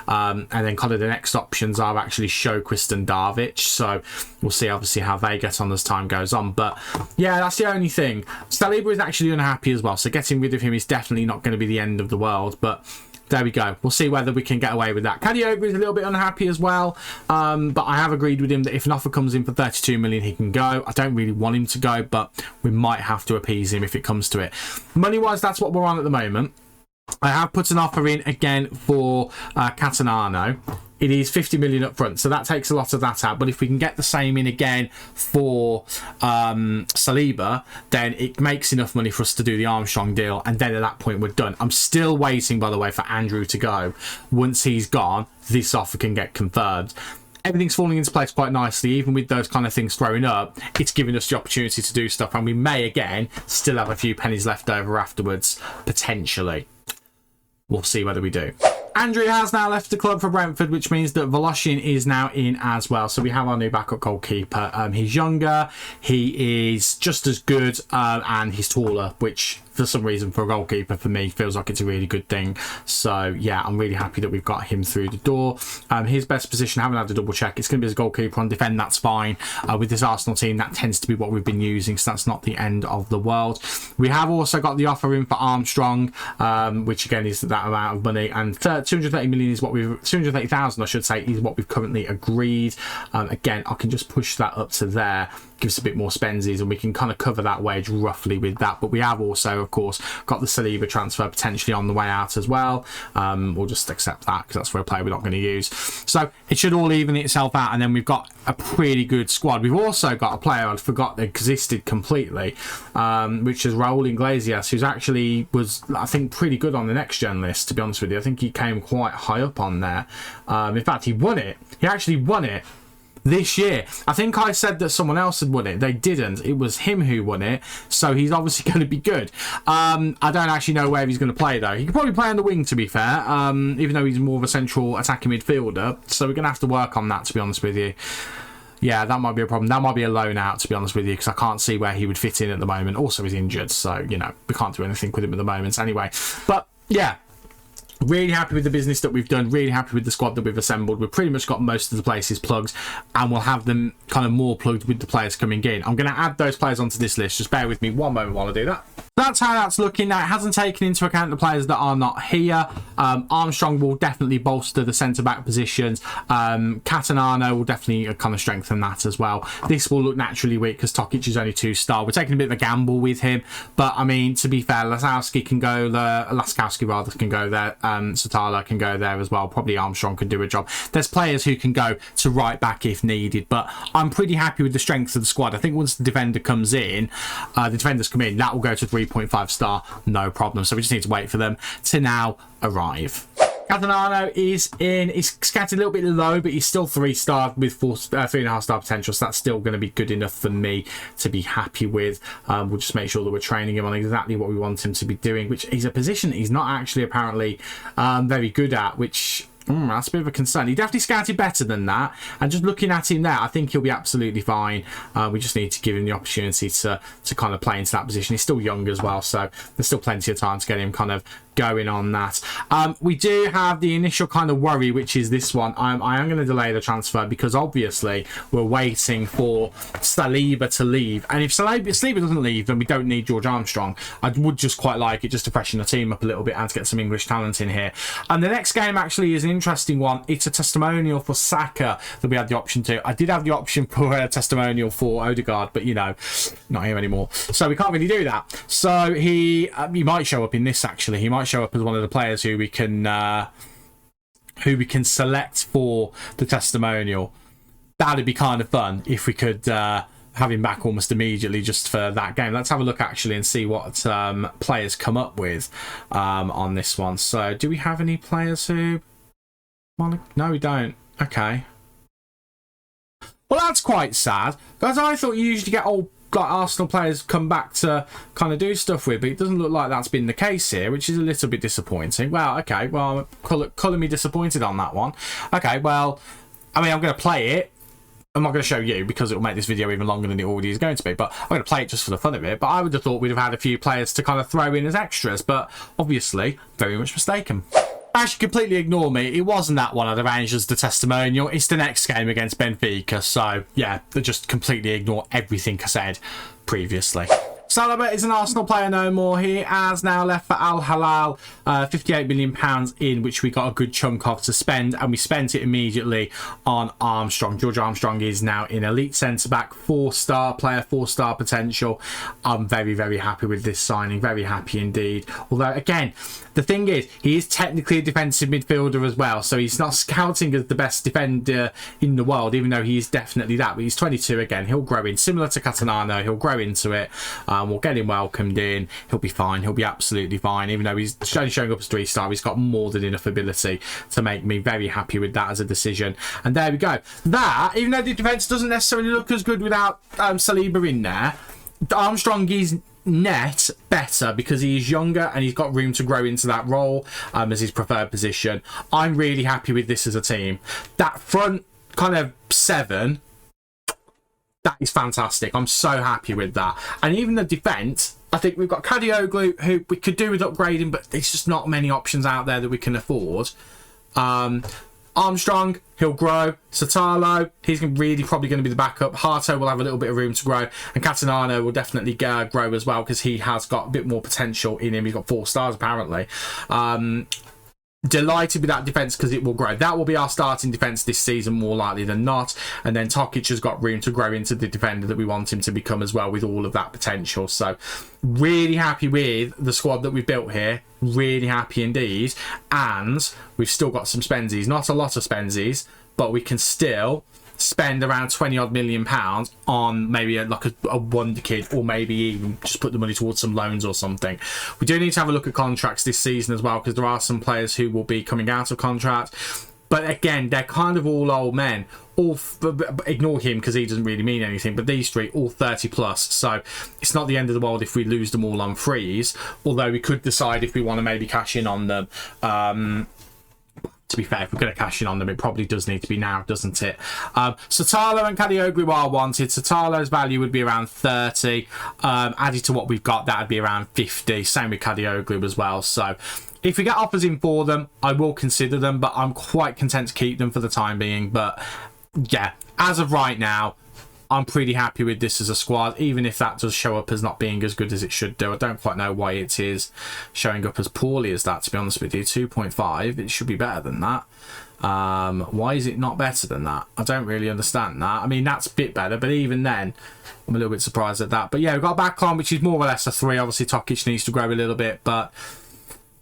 A: And then kind of the next options are actually Sjöqvist and Darvic. So we'll see, obviously, how they get on as time goes on. But yeah, that's the only thing. Saliba is actually unhappy as well. So getting rid of him is definitely not going to be the end of the world. But there we go. We'll see whether we can get away with that. Kadiogo is a little bit unhappy as well. But I have agreed with him that if an offer comes in for 32 million, he can go. I don't really want him to go, but we might have to appease him if it comes to it. Money-wise, that's what we're on at the moment. I have put an offer in again for Catanano. It is 50 million up front, so that takes a lot of that out. But if we can get the same in again for Saliba, then it makes enough money for us to do the Armstrong deal, and then at that point we're done. I'm still waiting, by the way, for Andrew to go. Once he's gone, this offer can get confirmed. Everything's falling into place quite nicely, even with those kind of things throwing up. It's giving us the opportunity to do stuff, and we may, again, still have a few pennies left over afterwards, potentially. We'll see whether we do. Andrew has now left the club for Brentford, which means that Voloshin is now in as well. So we have our new backup goalkeeper. He's younger, he is just as good, and he's taller, which for some reason, for a goalkeeper, for me, feels like it's a really good thing. So yeah, I'm really happy that we've got him through the door. His best position, I haven't had to double check, it's going to be as a goalkeeper. On defend, that's fine. With this Arsenal team, that tends to be what we've been using, so that's not the end of the world. We have also got the offer in for Armstrong, which again is that amount of money, and 230 million is what we've 230,000 I should say is what we've currently agreed. Again, I can just push that up to there, gives a bit more spensies, and we can kind of cover that wage roughly with that. But we have also, of course, got the Saliba transfer potentially on the way out as well. We'll just accept that because that's for a player we're not going to use. So it should all even itself out, and then we've got a pretty good squad. We've also got a player I'd forgot existed completely, which is Raul Iglesias, who's actually was, I think, pretty good on the next gen list, to be honest with you. I think he came quite high up on there. In fact, he won it. He actually won it this year. I think I said that someone else had won it. They didn't. It was him who won it, so he's obviously going to be good. I don't actually know where he's going to play, though. He could probably play on the wing, to be fair, even though he's more of a central attacking midfielder, so we're going to have to work on that, to be honest with you. Yeah, that might be a problem. That might be a loan out, to be honest with you, because I can't see where he would fit in at the moment. Also, he's injured, so, you know, we can't do anything with him at the moment anyway. But, yeah, really happy with the business that we've done, really happy with the squad that we've assembled. We've pretty much got most of the places plugged, and we'll have them kind of more plugged with the players coming in. I'm going to add those players onto this list. Just bear with me one moment while I do that. That's how that's looking now. It hasn't taken into account the players that are not here. Armstrong will definitely bolster the centre-back positions. Catanano will definitely kind of strengthen that as well. This will look naturally weak because Tokic is only 2-star. We're taking a bit of a gamble with him, but I mean, to be fair, Laskowski can go there. Laskowski can go there. Satala can go there as well. Probably Armstrong can do a job. There's players who can go to right back if needed, but I'm pretty happy with the strength of the squad. I think once the defender comes in, the defenders come in, that will go to 3.5 star, no problem. So we just need to wait for them to now arrive. Catanano is in. He's scattered a little bit low, but he's still 3-star with 3.5 star potential, so that's still going to be good enough for me to be happy with. We'll just make sure that we're training him on exactly what we want him to be doing, which is a position that he's not actually apparently very good at, which that's a bit of a concern. He definitely scouted better than that, and just looking at him there, I think he'll be absolutely fine. We just need to give him the opportunity to kind of play into that position. He's still young as well, so there's still plenty of time to get him kind of going on that. We do have the initial kind of worry, which is this one. I am going to delay the transfer because obviously we're waiting for Saliba to leave, and if Saliba doesn't leave, then we don't need George Armstrong. I would just quite like it just to freshen the team up a little bit and to get some English talent in here. And the next game actually is an interesting one. It's a testimonial for Saka that we had the option to. I did have the option for a testimonial for Odegaard, but you know, not here anymore, so we can't really do that. So he might show up in this. Actually, he might show up as one of the players who we can select for the testimonial. That'd be kind of fun if we could have him back almost immediately just for that game. Let's have a look actually and see what players come up with on this one. So do we have any players who... No, we don't. Okay, well, that's quite sad, because I thought you usually get old like Arsenal players come back to kind of do stuff with, but it doesn't look like that's been the case here, which is a little bit disappointing. Well, okay, well, colour me disappointed on that one. Okay, well, I mean, I'm going to play it. I'm not going to show you because it will make this video even longer than it already is going to be, but I'm going to play it just for the fun of it. But I would have thought we'd have had a few players to kind of throw in as extras, but obviously very much mistaken. Actually, completely ignore me. It wasn't that one I'd arranged as the testimonial. It's the next game against Benfica. So, yeah, they just completely ignore everything I said previously. Saliba is an Arsenal player no more. He has now left for Al Hilal, £58 million in, which we got a good chunk of to spend, and we spent it immediately on Armstrong. George Armstrong is now in elite centre-back, 4-star player, 4-star potential. I'm very, very happy with this signing, very happy indeed. Although, again, the thing is, he is technically a defensive midfielder as well, so he's not scouting as the best defender in the world, even though he is definitely that. But he's 22 again. He'll grow in, similar to Catanano. He'll grow into it. We'll get him welcomed in. He'll be fine. He'll be absolutely fine. Even though he's only showing up as 3-star, he's got more than enough ability to make me very happy with that as a decision. And there we go. That, even though the defence doesn't necessarily look as good without Saliba in there, Armstrong is net better because he is younger and he's got room to grow into that role as his preferred position. I'm really happy with this as a team. That front kind of 7, that is fantastic. I'm so happy with that. And even the defence, I think we've got Kadioglu, who we could do with upgrading, but there's just not many options out there that we can afford. Armstrong, he'll grow. Satalo, he's really probably going to be the backup. Harto will have a little bit of room to grow. And Catanano will definitely grow as well, because he has got a bit more potential in him. He's got 4 stars, apparently. Delighted with that defence, because it will grow. That will be our starting defence this season, more likely than not. And then Tokic has got room to grow into the defender that we want him to become as well, with all of that potential. So really happy with the squad that we've built here. Really happy indeed. And we've still got some spensies. Not a lot of spensies, but we can still spend around 20 odd million pounds on maybe a wonder kid, or maybe even just put the money towards some loans or something. We do need to have a look at contracts this season as well, because there are some players who will be coming out of contract, but again, they're kind of all old men. All ignore him because he doesn't really mean anything, but these 3 all 30 plus, so it's not the end of the world if we lose them all on freeze, although we could decide if we want to maybe cash in on them. To be fair, if we're going to cash in on them, it probably does need to be now, doesn't it? Satalo and Kadioglu are wanted. Satalo's value would be around 30. Added to what we've got, that would be around 50. Same with Kadioglu as well. So if we get offers in for them, I will consider them, but I'm quite content to keep them for the time being. But yeah, as of right now, I'm pretty happy with this as a squad, even if that does show up as not being as good as it should do. I don't quite know why it is showing up as poorly as that, to be honest with you. 2.5, it should be better than that. Why is it not better than that? I don't really understand that. I mean, that's a bit better, but even then, I'm a little bit surprised at that. But yeah, we've got a backline, which is more or less a 3. Obviously, Tokic needs to grow a little bit, but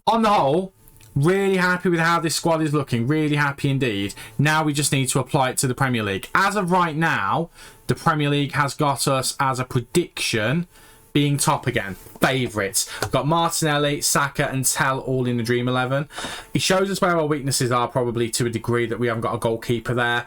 A: on the whole, really happy with how this squad is looking. Really happy indeed. Now we just need to apply it to the Premier League. As of right now, the Premier League has got us as a prediction being top again. Favourites. We've got Martinelli, Saka and Tell all in the Dream 11. It shows us where our weaknesses are, probably to a degree, that we haven't got a goalkeeper there.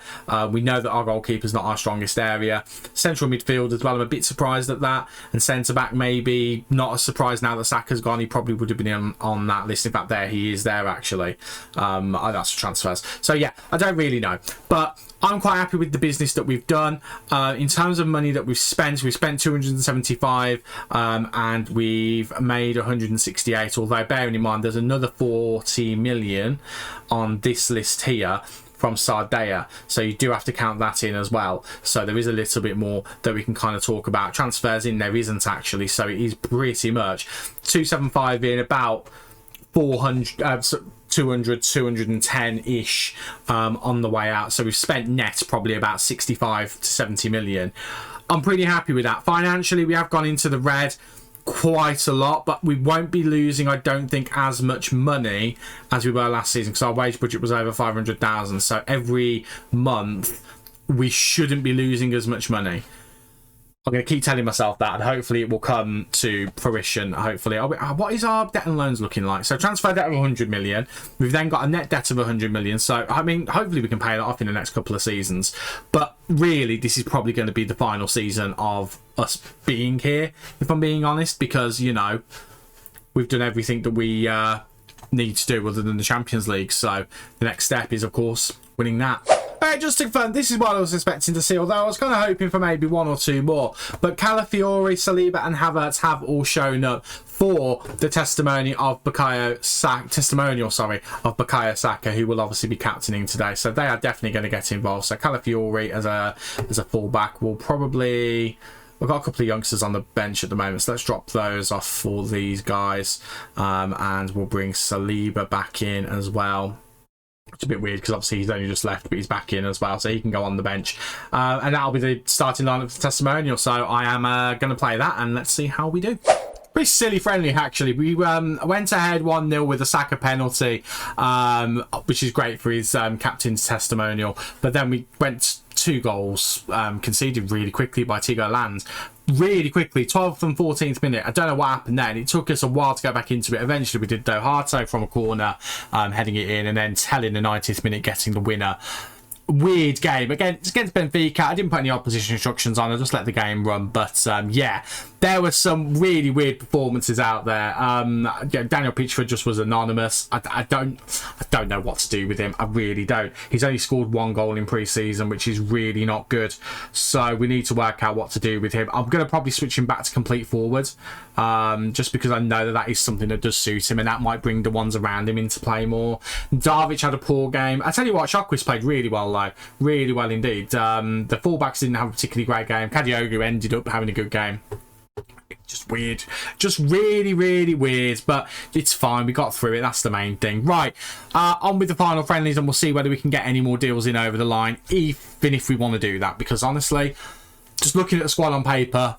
A: We know that our goalkeeper is not our strongest area. Central midfield as well, I'm a bit surprised at that. And centre-back maybe not as surprised now that Saka's gone. He probably would have been on that list. In fact, there he is there, actually. That's transfers. So yeah, I don't really know. But I'm quite happy with the business that we've done. In terms of money that we've spent 275 and we've made 168, although bearing in mind there's another 40 million on this list here from Sardea, so you do have to count that in as well. So there is a little bit more that we can kind of talk about. Transfers in there isn't actually, so it is pretty much 275 in, about 400 200 210-ish on the way out. So we've spent net probably about 65 to 70 million. I'm pretty happy with that. Financially, we have gone into the red quite a lot, but we won't be losing, I don't think, as much money as we were last season, because our wage budget was over 500,000. So every month we shouldn't be losing as much money. I'm going to keep telling myself that, and hopefully it will come to fruition. Hopefully. What is our debt and loans looking like? So transfer debt of 100 million. We've then got a net debt of 100 million. So, I mean, hopefully we can pay that off in the next couple of seasons. But really, this is probably going to be the final season of us being here, if I'm being honest, because, you know, we've done everything that we need to do other than the Champions League. So the next step is, of course, winning that. Just to confirm, this is what I was expecting to see, although I was kind of hoping for maybe 1 or 2 more. But Calafiori, Saliba and Havertz have all shown up for the testimonial of Bukayo Saka, who will obviously be captaining today. So they are definitely going to get involved. So Calafiori as a fullback will probably... We've got a couple of youngsters on the bench at the moment, so let's drop those off for these guys. And we'll bring Saliba back in as well. It's a bit weird because obviously he's only just left, but he's back in as well, so he can go on the bench. And that'll be the starting lineup for the testimonial. So I am going to play that, and let's see how we do. Pretty silly friendly, actually. We went ahead 1-0 with a Saka penalty, which is great for his captain's testimonial. But then we went 2 goals conceded really quickly by Tigo Land. Really quickly, 12th and 14th minute. I don't know what happened then. It took us a while to go back into it. Eventually we did, though. Harto from a corner, heading it in, and then Tell in the 90th minute getting the winner. weird game. Again, it's against Benfica. I didn't put any opposition instructions on. I just let the game run. But yeah, there were some really weird performances out there. Daniel Pitchford just was anonymous. I don't know what to do with him. I really don't. He's only scored 1 goal in pre-season, which is really not good. So we need to work out what to do with him. I'm going to probably switch him back to complete forward, just because I know that is something that does suit him, and that might bring the ones around him into play more. Darvic had a poor game. I tell you what, Shockwist played really well though, really well indeed. The fullbacks didn't have a particularly great game. Kadiogu ended up having a good game. Just weird, just really weird, but it's fine. We got through it. That's the main thing. Right, on with the final friendlies, and we'll see whether we can get any more deals in over the line, even if we want to do that, because honestly, just looking at the squad on paper,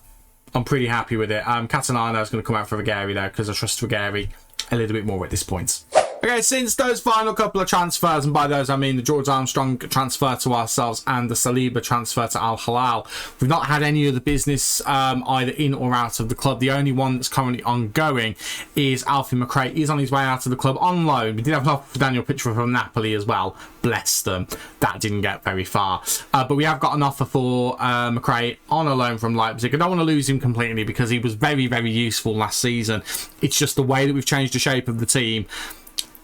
A: I'm pretty happy with it. Catalano is going to come out for Rigeri though, because I trust Rigeri a little bit more at this point. Okay, since those final couple of transfers, and by those I mean the George Armstrong transfer to ourselves and the Saliba transfer to Al Hilal, we've not had any of the business either in or out of the club. The only one that's currently ongoing is Alfie McRae. He's on his way out of the club on loan. We did have an offer for Daniel Pitchford from Napoli as well. Bless them. That didn't get very far. But we have got an offer for McRae on a loan from Leipzig. I don't want to lose him completely because he was very useful last season. It's just the way that we've changed the shape of the team.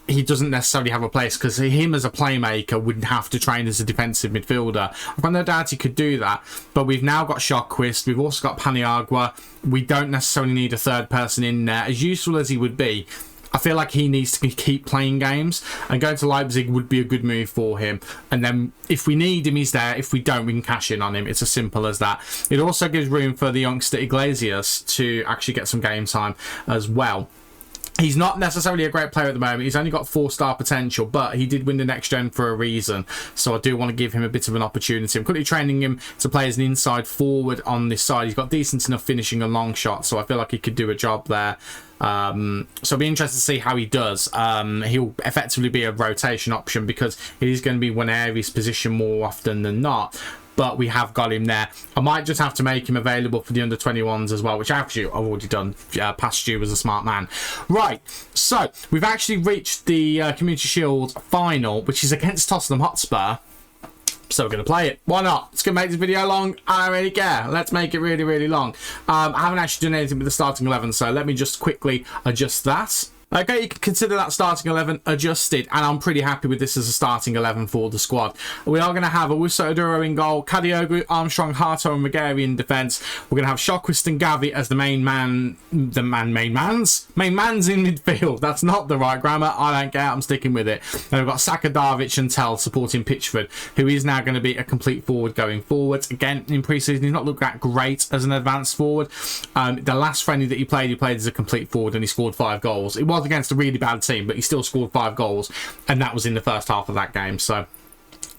A: He doesn't necessarily have a place, because him as a playmaker wouldn't have to train as a defensive midfielder. I've got no doubt he could do that, but we've now got Shockwist, we've also got Paniagua. We don't necessarily need a third person in there. As useful as he would be, I feel like he needs to keep playing games, and going to Leipzig would be a good move for him. And then if we need him, he's there. If we don't, we can cash in on him. It's as simple as that. It also gives room for the youngster Iglesias to actually get some game time as well. He's not necessarily a great player at the moment. He's only got 4-star potential, but he did win the next gen for a reason. So I do want to give him a bit of an opportunity. I'm currently training him to play as an inside forward on this side. He's got decent enough finishing and long shots, so I feel like he could do a job there. So I'll be interested to see how he does. He'll effectively be a rotation option because it is going to be Waneri's position more often than not. But we have got him there. I might just have to make him available for the under-21s as well, which actually I've already done. Past you was a smart man. Right, so we've actually reached the Community Shield final, which is against Tottenham Hotspur. So we're going to play it. Why not? It's going to make this video long. I don't really care. Let's make it really long. I haven't actually done anything with the starting 11, so let me just quickly adjust that. Okay, you can consider that starting 11 adjusted, and I'm pretty happy with this as a starting 11 for the squad. We are going to have Owusu Oduro in goal, Kadiogu, Armstrong, Harto and Rigeri in defence. We're going to have Shockwist and Gavi as the main mans in midfield. That's not the right grammar. I don't care. I'm sticking with it. Then we've got Saka, Darvic and Tell supporting Pitchford, who is now going to be a complete forward going forward. Again, in pre-season, he's not looked that great as an advanced forward. The last friendly that he played as a complete forward, and he scored 5 goals. It was against a really bad team, but he still scored 5 goals, and that was in the first half of that game. So,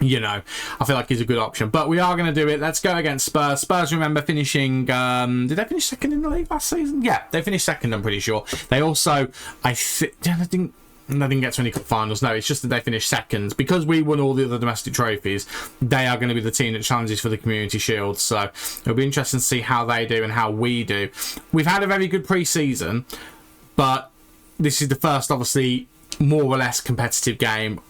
A: you know, I feel like he's a good option. But we are going to do it. Let's go against Spurs. Spurs, remember, finishing... did they finish second in the league last season? Yeah, they finished second, I'm pretty sure. They also, I didn't get to any cup finals. No, it's just that they finished second. Because we won all the other domestic trophies, they are going to be the team that challenges for the Community Shield. So it'll be interesting to see how they do and how we do. We've had a very good pre-season, but this is the first, obviously, more or less competitive game,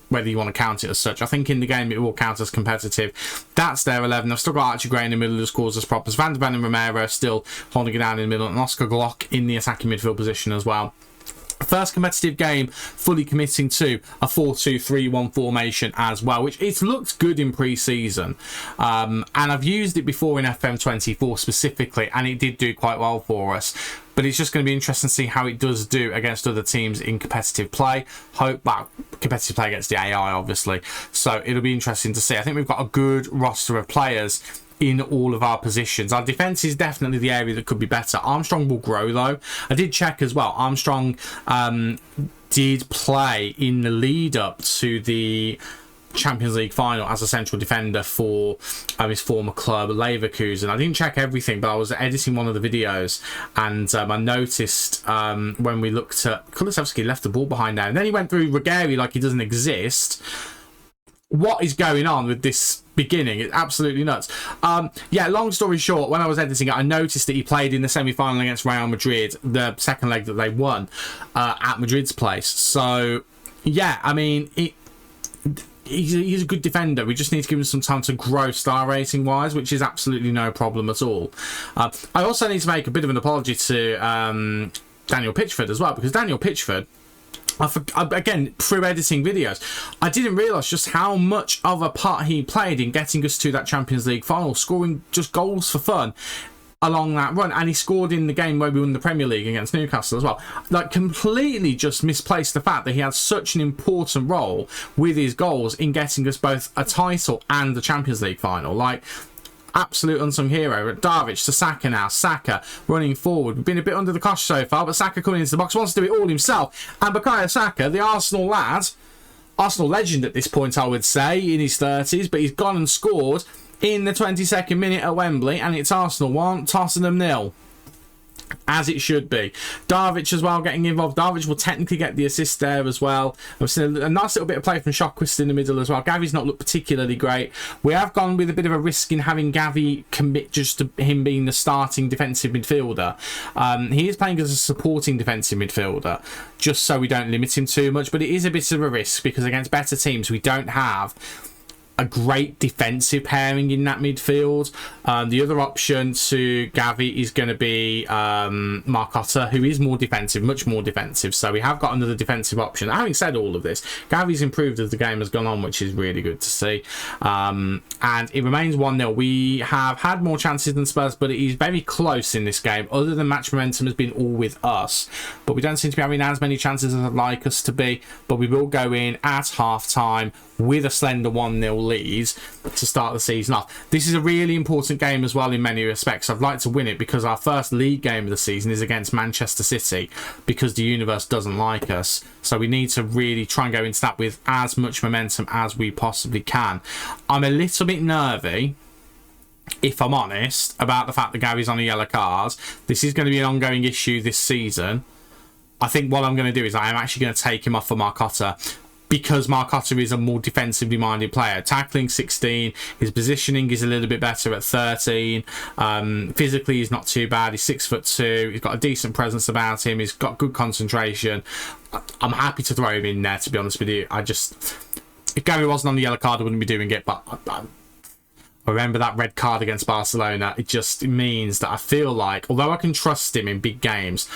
A: whether you want to count it as such. I think in the game it will count as competitive. That's their 11. I've still got Archie Gray in the middle who scores as props. Van der Ven and Romero still holding it down in the middle, and Oscar Glock in the attacking midfield position as well. First competitive game fully committing to a 4-2-3-1 formation as well, which it's looked good in pre-season, and I've used it before in FM24 specifically, and it did do quite well for us. But it's just going to be interesting to see how it does do against other teams in competitive play. Competitive play against the AI, obviously. So it'll be interesting to see. I think we've got a good roster of players in all of our positions. Our defence is definitely the area that could be better. Armstrong will grow, though. I did check as well. Armstrong did play in the lead-up to the Champions League final as a central defender for his former club Leverkusen. I didn't check everything, but I was editing one of the videos, and I noticed when we looked at Kulusevski left the ball behind there, and then he went through Rigeri like he doesn't exist. What is going on with this beginning? It's absolutely nuts. Yeah, long story short, when I was editing it, I noticed that he played in the semi-final against Real Madrid, the second leg that they won, at Madrid's place. So yeah, I mean, he's a good defender. We just need to give him some time to grow star rating wise, which is absolutely no problem at all. I also need to make a bit of an apology to Daniel Pitchford as well, because Daniel Pitchford, again, through editing videos, I didn't realise just how much of a part he played in getting us to that Champions League final, scoring just goals for fun along that run. And he scored in the game where we won the Premier League against Newcastle as well. Like, completely just misplaced the fact that he had such an important role with his goals in getting us both a title and the Champions League final. Like, absolute unsung hero. Darvic to Saka now. Saka running forward. We've been a bit under the cosh so far, but Saka coming into the box wants to do it all himself. And Bukayo Saka, the Arsenal lad, Arsenal legend at this point, I would say, in his 30s, but he's gone and scored in the 22nd minute at Wembley, and it's Arsenal 1, Tottenham 0. As it should be. Darvic as well getting involved. Darvic will technically get the assist there as well. I've seen a nice little bit of play from Shotquist in the middle as well. Gavi's not looked particularly great. We have gone with a bit of a risk in having Gavi commit just to him being the starting defensive midfielder. He is playing as a supporting defensive midfielder, just so we don't limit him too much. But it is a bit of a risk, because against better teams we don't have a great defensive pairing in that midfield. The other option to Gavi is going to be Marcotta, who is more defensive, much more defensive. So we have got another defensive option. Having said all of this, Gavi's improved as the game has gone on, which is really good to see. And it remains 1-0. We have had more chances than Spurs, but it is very close in this game. Other than match momentum has been all with us. But we don't seem to be having as many chances as I'd like us to be. But we will go in at half-time with a slender 1-0 lead to start the season off. This is a really important game as well in many respects. I'd like to win it because our first league game of the season is against Manchester City, because the universe doesn't like us. So we need to really try and go into that with as much momentum as we possibly can. I'm a little bit nervy, if I'm honest, about the fact that Gavi's on a yellow card. This is going to be an ongoing issue this season. I think what I'm going to do is I am actually going to take him off for Marcotta, because Marcotta is a more defensively minded player. Tackling 16, his positioning is a little bit better at 13. Physically, he's not too bad. He's 6'2". He's got a decent presence about him. He's got good concentration. I'm happy to throw him in there, to be honest with you. If Gary wasn't on the yellow card, I wouldn't be doing it, but I remember that red card against Barcelona. It means that I feel like, although I can trust him in big games,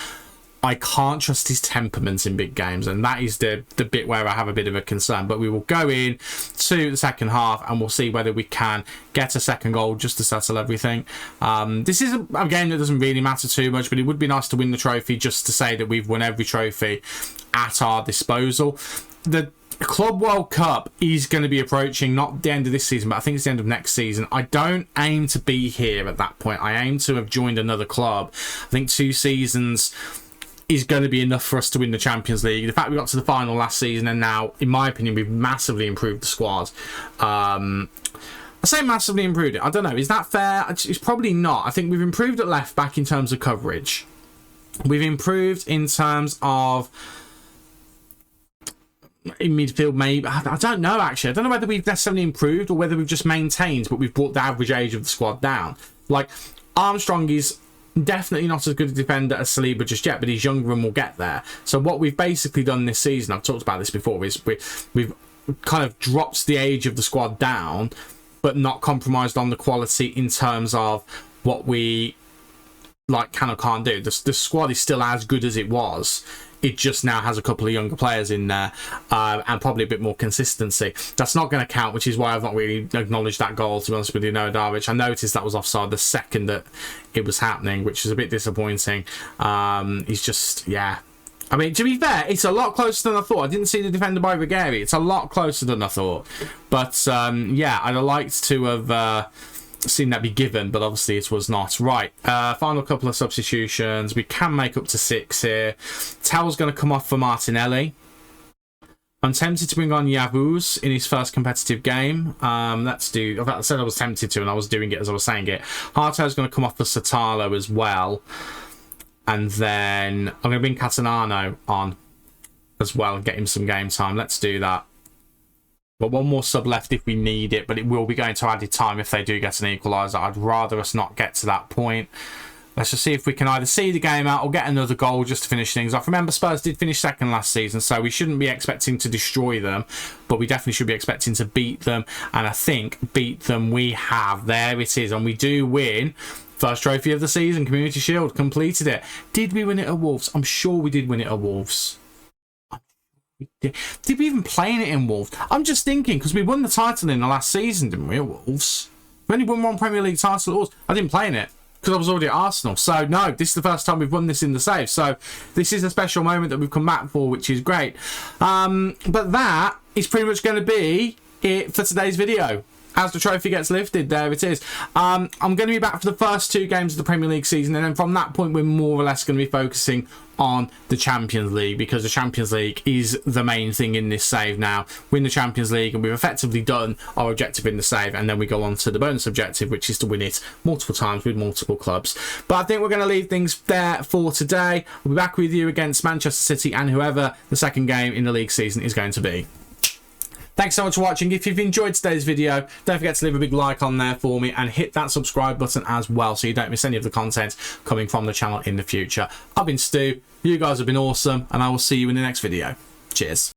A: I can't trust his temperament in big games, and that is the bit where I have a bit of a concern. But we will go in to the second half and we'll see whether we can get a second goal just to settle everything. This is a game that doesn't really matter too much, but it would be nice to win the trophy, just to say that we've won every trophy at our disposal. The Club World Cup is going to be approaching, not the end of this season, but I think it's the end of next season. I don't aim to be here at that point. I aim to have joined another club. I think 2 seasons is going to be enough for us to win the Champions League. The fact we got to the final last season, and now, in my opinion, we've massively improved the squad. I say massively improved it. I don't know. Is that fair? It's probably not. I think we've improved at left back in terms of coverage. We've improved in terms of in midfield, maybe. I don't know, actually. I don't know whether we've necessarily improved or whether we've just maintained, but we've brought the average age of the squad down. Like, Armstrong is definitely not as good a defender as Saliba just yet, but he's younger and will get there. So what we've basically done this season, I've talked about this before, is we've kind of dropped the age of the squad down, but not compromised on the quality in terms of what we can or can't do. The squad is still as good as it was. It just now has a couple of younger players in there, and probably a bit more consistency. That's not going to count, which is why I've not really acknowledged that goal, to be honest with you, Noah Darvic. I noticed that was offside the second that it was happening, which is a bit disappointing. He's just, yeah. I mean, to be fair, it's a lot closer than I thought. I didn't see the defender by Rigeri. It's a lot closer than I thought. But, yeah, I'd have liked to have seen that be given, but obviously it was not. Right, final couple of substitutions. We can make up to 6 here. Tell's going to come off for Martinelli. I'm tempted to bring on Yavuz in his first competitive game. Let's do... In fact, I said I was tempted to, and I was doing it as I was saying it. Harto's going to come off for Satalo as well. And then I'm going to bring Catanano on as well and get him some game time. Let's do that. But one more sub left if we need it, but it will be going to added time if they do get an equaliser. I'd rather us not get to that point. Let's just see if we can either see the game out or get another goal just to finish things off. Remember, Spurs did finish second last season, so we shouldn't be expecting to destroy them, but we definitely should be expecting to beat them. And I think beat them we have. There it is. And we do win. First trophy of the season, Community Shield, completed it. Did we win it at Wolves? I'm sure we did win it at Wolves. Did we even play in it in Wolves? I'm just thinking, because we won the title in the last season, didn't we, at Wolves? We only won one Premier League title at Wolves. I didn't play in it, because I was already at Arsenal. So, no, this is the first time we've won this in the save. So, this is a special moment that we've come back for, which is great. But that is pretty much going to be it for today's video. As the trophy gets lifted, there it is. I'm going to be back for the first 2 games of the Premier League season, and then from that point, we're more or less going to be focusing on the Champions League, because the Champions League is the main thing in this save now. Win the Champions League, and we've effectively done our objective in the save, and then we go on to the bonus objective, which is to win it multiple times with multiple clubs. But I think we're going to leave things there for today. We'll be back with you against Manchester City and whoever the second game in the league season is going to be. Thanks so much for watching. If you've enjoyed today's video, don't forget to leave a big like on there for me and hit that subscribe button as well so you don't miss any of the content coming from the channel in the future. I've been Stu, you guys have been awesome, and I will see you in the next video. Cheers.